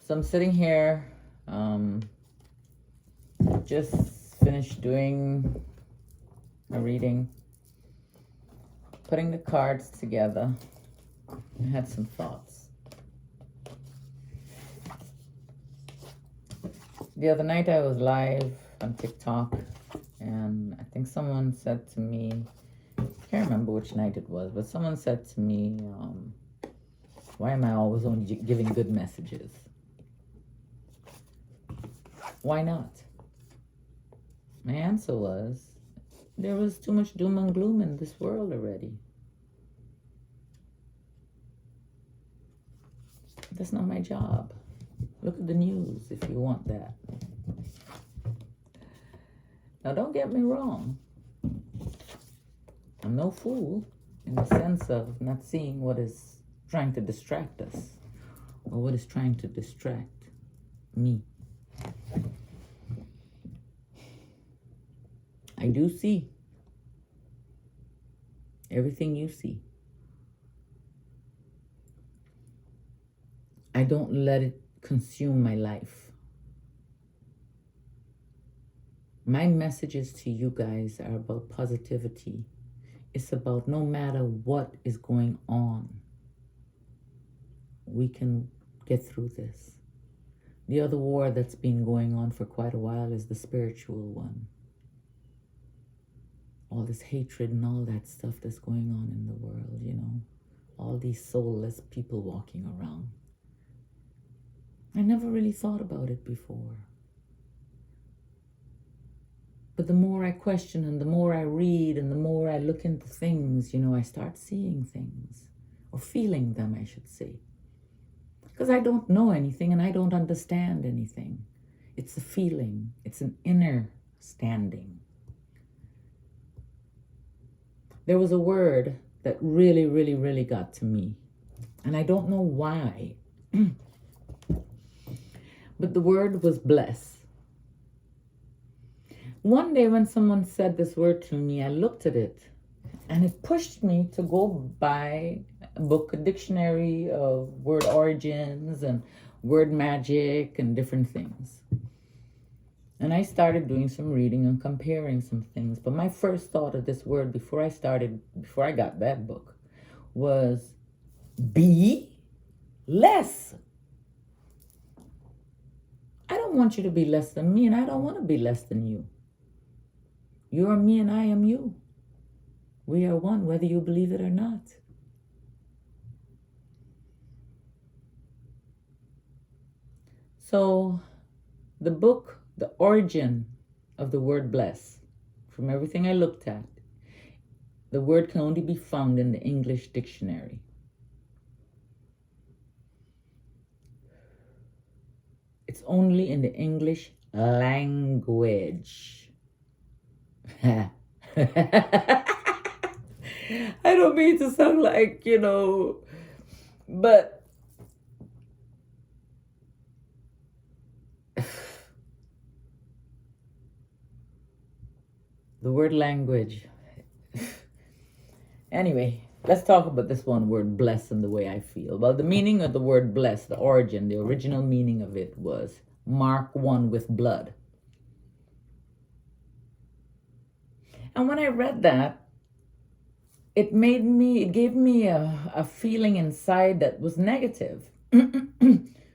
So I'm sitting here, just finished doing a reading, putting the cards together. I had some thoughts. The other night I was live on TikTok, and I think someone said to me, I can't remember which night it was, but someone said to me, why am I always only giving good messages? Why not? My answer was, there was too much doom and gloom in this world already. That's not my job. Look at the news if you want that. Now, don't get me wrong. I'm no fool in the sense of not seeing what is trying to distract us or what is trying to distract me. I do see everything you see. I don't let it consume my life. My messages to you guys are about positivity. It's about no matter what is going on, we can get through this. The other war that's been going on for quite a while is the spiritual one. All this hatred and all that stuff that's going on in the world, you know. All these soulless people walking around. I never really thought about it before. But the more I question and the more I read and the more I look into things, you know, I start seeing things. Or feeling them, I should say. Because I don't know anything and I don't understand anything. It's a feeling. It's an inner standing. There was a word that really, really, really got to me. And I don't know why. But the word was bless. One day when someone said this word to me, I looked at it. And it pushed me to go buy a book, a dictionary of word origins and word magic and different things. And I started doing some reading and comparing some things. But my first thought of this word before I got that book was be less. I don't want you to be less than me, and I don't want to be less than you. You are me and I am you. We are one, whether you believe it or not. So the book, the origin of the word bless, from everything I looked at, the word can only be found in the English dictionary. It's only in the English language. I don't mean to sound like, you know, but the word language. Anyway, let's talk about this one word, bless, and the way I feel. Well, the meaning of the word bless, the origin, the original meaning of it was mark one with blood. And when I read that, it gave me a feeling inside that was negative.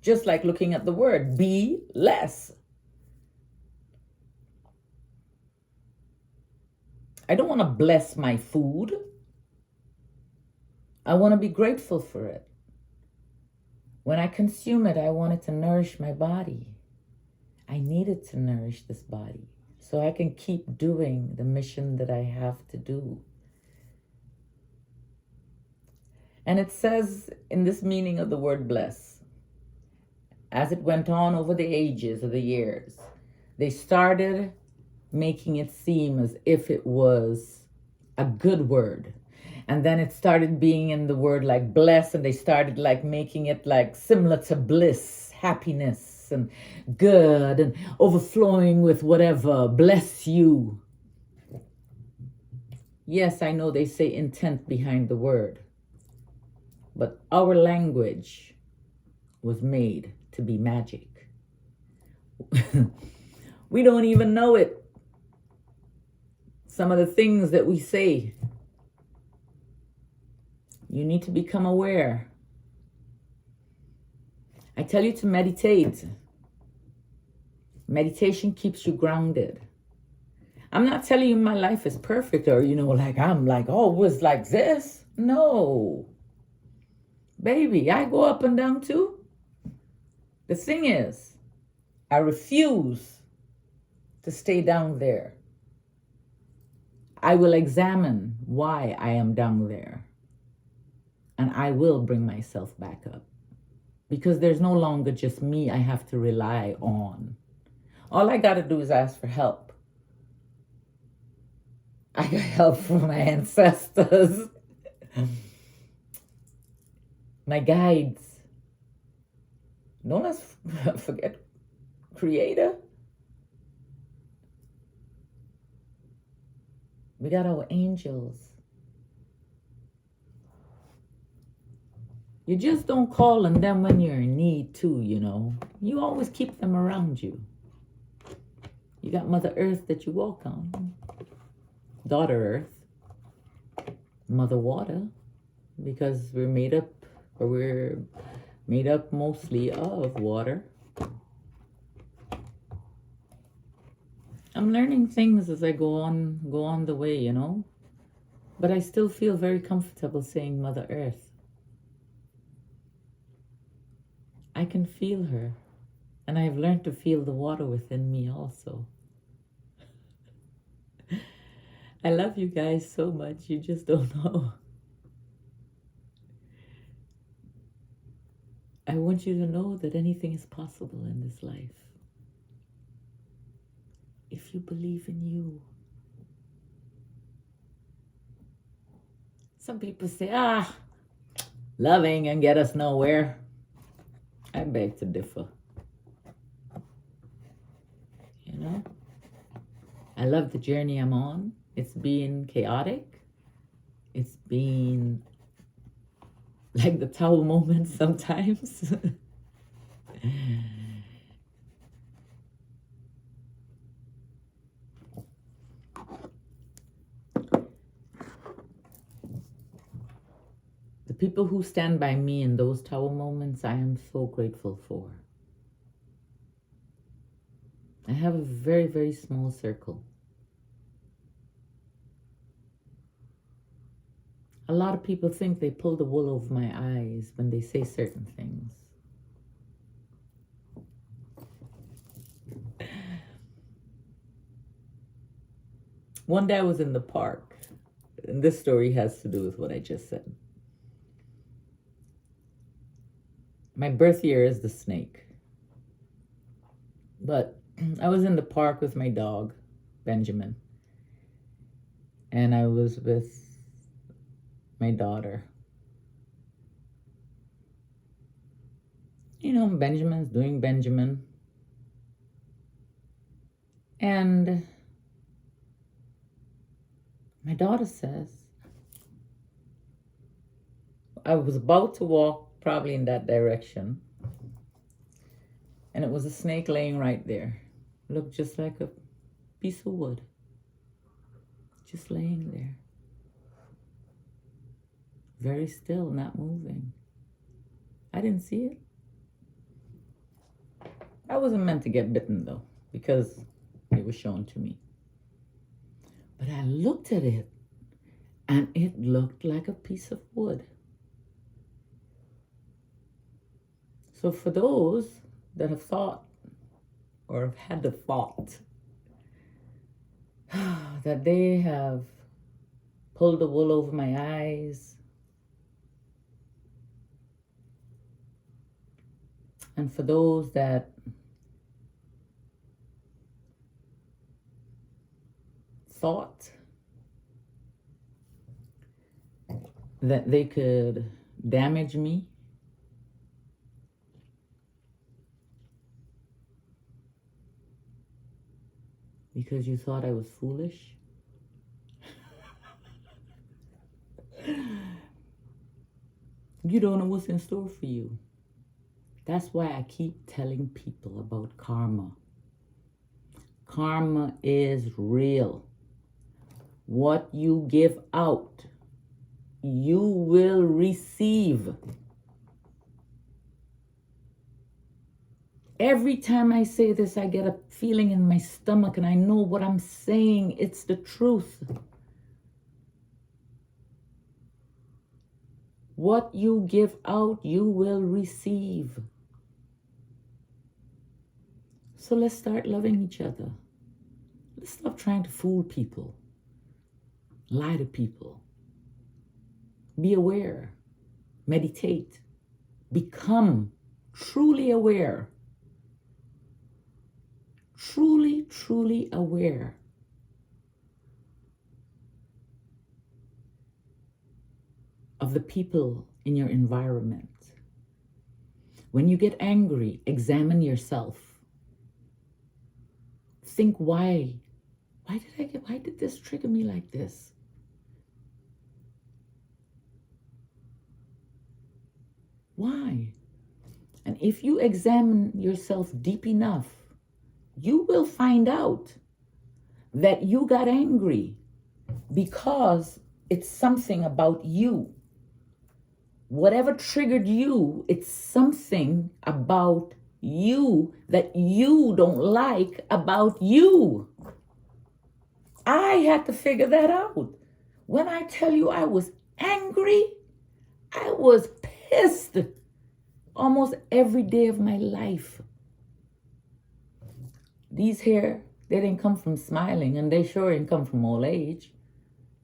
Just like looking at the word, be less. I don't want to bless my food. I want to be grateful for it. When I consume it, I want it to nourish my body. I need it to nourish this body so I can keep doing the mission that I have to do. And it says in this meaning of the word bless, as it went on over the ages of the years, they started making it seem as if it was a good word. And then it started being in the word like bless, and they started like making it like similar to bliss, happiness, and good, and overflowing with whatever, bless you. Yes, I know they say intent behind the word, but our language was made to be magic. We don't even know it. Some of the things that we say, you need to become aware. I tell you to meditate. Meditation keeps you grounded. I'm not telling you my life is perfect or, like I'm like always like this. No. Baby, I go up and down too. The thing is, I refuse to stay down there. I will examine why I am down there. And I will bring myself back up. Because there's no longer just me I have to rely on. All I got to do is ask for help. I got help from my ancestors, my guides. Don't let's forget Creator. We got our angels. You just don't call on them when you're in need too, You always keep them around you. You got Mother Earth that you walk on. Daughter Earth. Mother Water. Because we're made up mostly of water. I'm learning things as I go on the way, But I still feel very comfortable saying Mother Earth. I can feel her. And I've learned to feel the water within me also. I love you guys so much. You just don't know. I want you to know that anything is possible in this life. If you believe in you. Some people say, loving and get us nowhere. I beg to differ. I love the journey I'm on. It's been chaotic. It's been like the tower moment sometimes. The people who stand by me in those tower moments, I am so grateful for. I have a very, very small circle. A lot of people think they pull the wool over my eyes when they say certain things. One day I was in the park, and this story has to do with what I just said. My birth year is the snake. But I was in the park with my dog, Benjamin. And I was with my daughter. Benjamin's doing Benjamin. And my daughter says, I was about to walk probably in that direction. And it was a snake laying right there. Looked just like a piece of wood. Just laying there. Very still, not moving. I didn't see it. I wasn't meant to get bitten though, because it was shown to me. But I looked at it, and it looked like a piece of wood. So for those that have thought, or have had the thought, that they have pulled the wool over my eyes, and for those that thought that they could damage me, because you thought I was foolish. You don't know what's in store for you. That's why I keep telling people about karma. Karma is real. What you give out, you will receive. Every time I say this, I get a feeling in my stomach, and I know what I'm saying. It's the truth. What you give out, you will receive. So let's start loving each other. Let's stop trying to fool people, lie to people. Be aware, meditate, become truly aware. Truly, truly aware. Of the people in your environment. When you get angry, examine yourself. Think why did this trigger me like this? Why? And if you examine yourself deep enough, you will find out that you got angry because it's something about you. Whatever triggered you, it's something about you that you don't like about you. I had to figure that out. When I tell you I was angry, I was pissed almost every day of my life. These hair, they didn't come from smiling, and they sure didn't come from old age.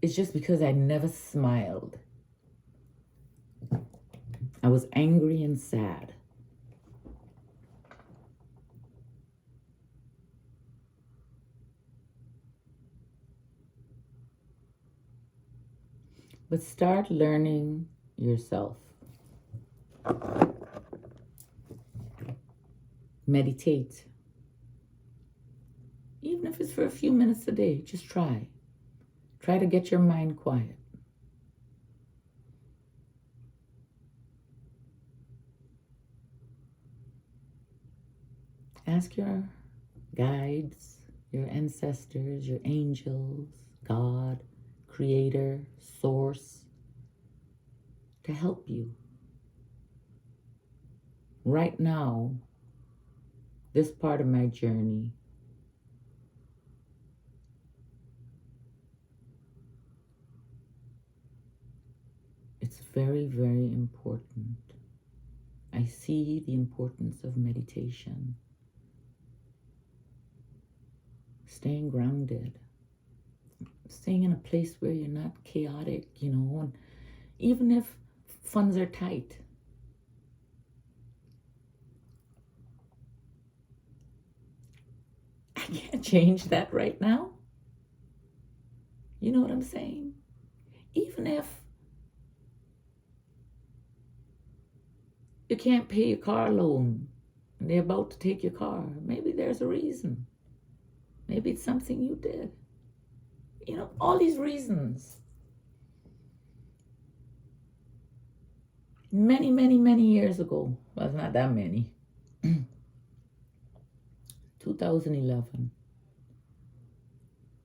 It's just because I never smiled. I was angry and sad. But start learning yourself. Meditate. Even if it's for a few minutes a day, just try. Try to get your mind quiet. Ask your guides, your ancestors, your angels, God, Creator, Source, to help you. Right now, this part of my journey, it's very, very important. I see the importance of meditation. Staying grounded. Staying in a place where you're not chaotic, and even if funds are tight. I can't change that right now. You know what I'm saying? Even if you can't pay your car loan and they're about to take your car, maybe there's a reason. Maybe it's something you did. All these reasons. Many, many, many years ago, well, it's not that many, 2011,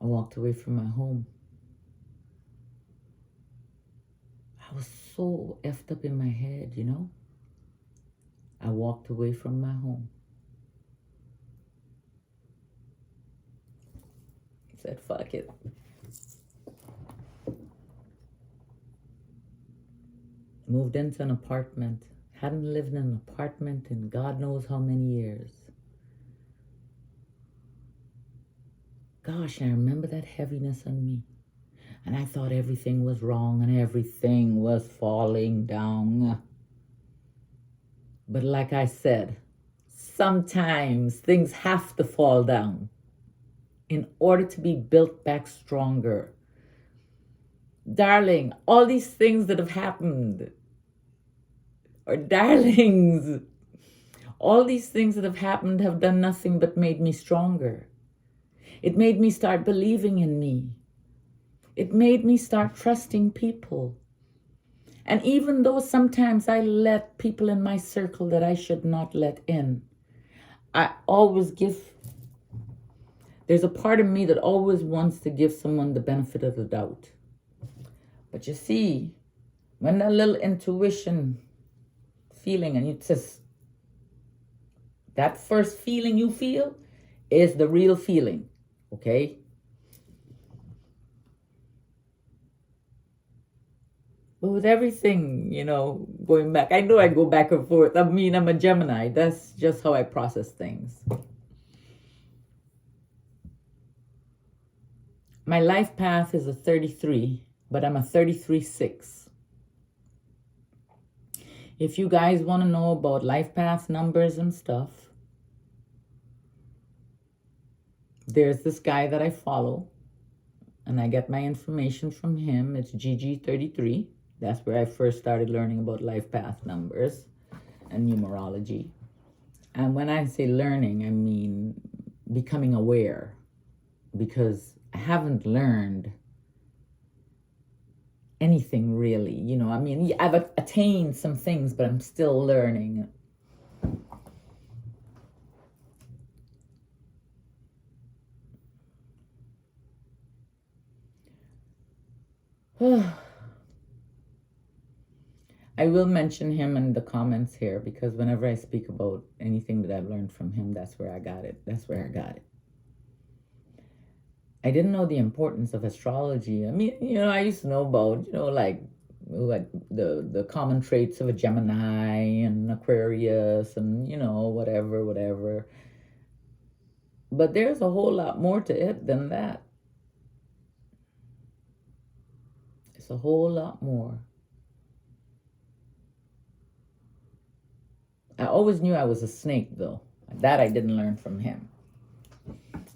I walked away from my home. I was so effed up in my head, I walked away from my home. I said, fuck it. Moved into an apartment. Hadn't lived in an apartment in God knows how many years. Gosh, I remember that heaviness on me. And I thought everything was wrong and everything was falling down. But like I said, sometimes things have to fall down in order to be built back stronger. Darling, all these things that have happened, or darlings, all these things that have happened have done nothing but made me stronger. It made me start believing in me. It made me start trusting people. And even though sometimes I let people in my circle that I should not let in, I always give, there's a part of me that always wants to give someone the benefit of the doubt. But you see, when that little intuition feeling, and you just, that first feeling you feel is the real feeling, okay? But with everything, going back, I know I go back and forth. I mean, I'm a Gemini. That's just how I process things. My life path is a 33, but I'm a 33-6. If you guys want to know about life path numbers and stuff, there's this guy that I follow, and I get my information from him. It's GG33. That's where I first started learning about life path numbers and numerology. And when I say learning, I mean becoming aware, because I haven't learned anything really. I mean, I've attained some things, but I'm still learning. I will mention him in the comments here, because whenever I speak about anything that I've learned from him, that's where I got it. I didn't know the importance of astrology. I mean, I used to know about, like the common traits of a Gemini and Aquarius and, whatever. But there's a whole lot more to it than that. It's a whole lot more. I always knew I was a snake, though. That I didn't learn from him.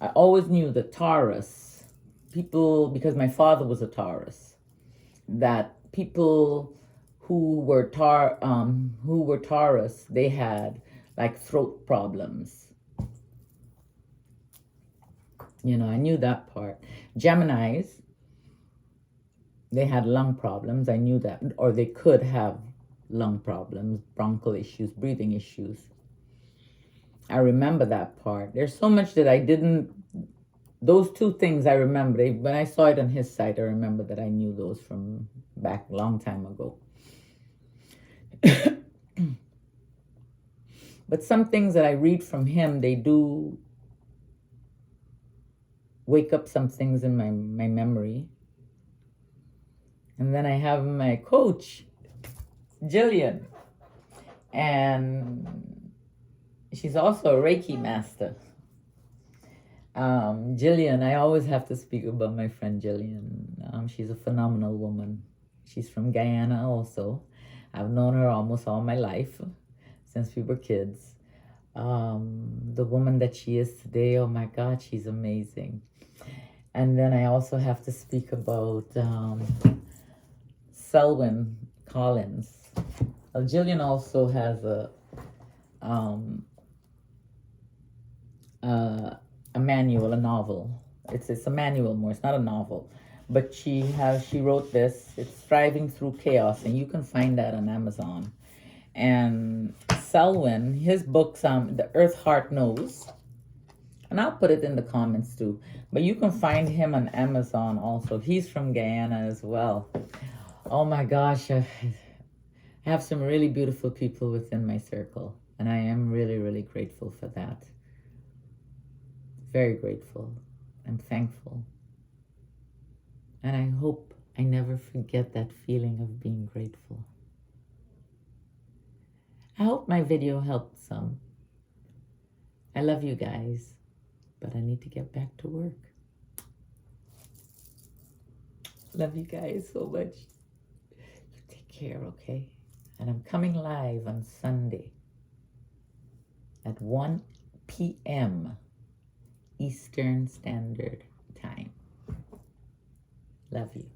I always knew that Taurus, people, because my father was a Taurus, that people who were Taurus, they had like throat problems. I knew that part. Geminis, they had lung problems. I knew that, or they could have lung problems, bronchial issues, breathing issues. I remember that part. There's so much that I didn't, those two things I remember. When I saw it on his site, I remember that I knew those from back a long time ago. But some things that I read from him, they do wake up some things in my memory. And then I have my coach, Gillian, and she's also a Reiki master. Gillian, I always have to speak about my friend Gillian. She's a phenomenal woman. She's from Guyana also. I've known her almost all my life, since we were kids. The woman that she is today, oh my God, she's amazing. And then I also have to speak about Selwyn A.Collins. Gillian also has a manual, a novel. It's a manual more. It's not a novel, but she wrote this. It's Thriving Through Chaos, and you can find that on Amazon. And Selwyn, his books, the EartHeart knows, and I'll put it in the comments too. But you can find him on Amazon also. He's from Guyana as well. Oh my gosh, I have some really beautiful people within my circle, and I am really, really grateful for that. Very grateful. I'm thankful. And I hope I never forget that feeling of being grateful. I hope my video helped some. I love you guys, but I need to get back to work. Love you guys so much. You take care, okay? And I'm coming live on Sunday at 1 p.m. Eastern Standard Time. Love you.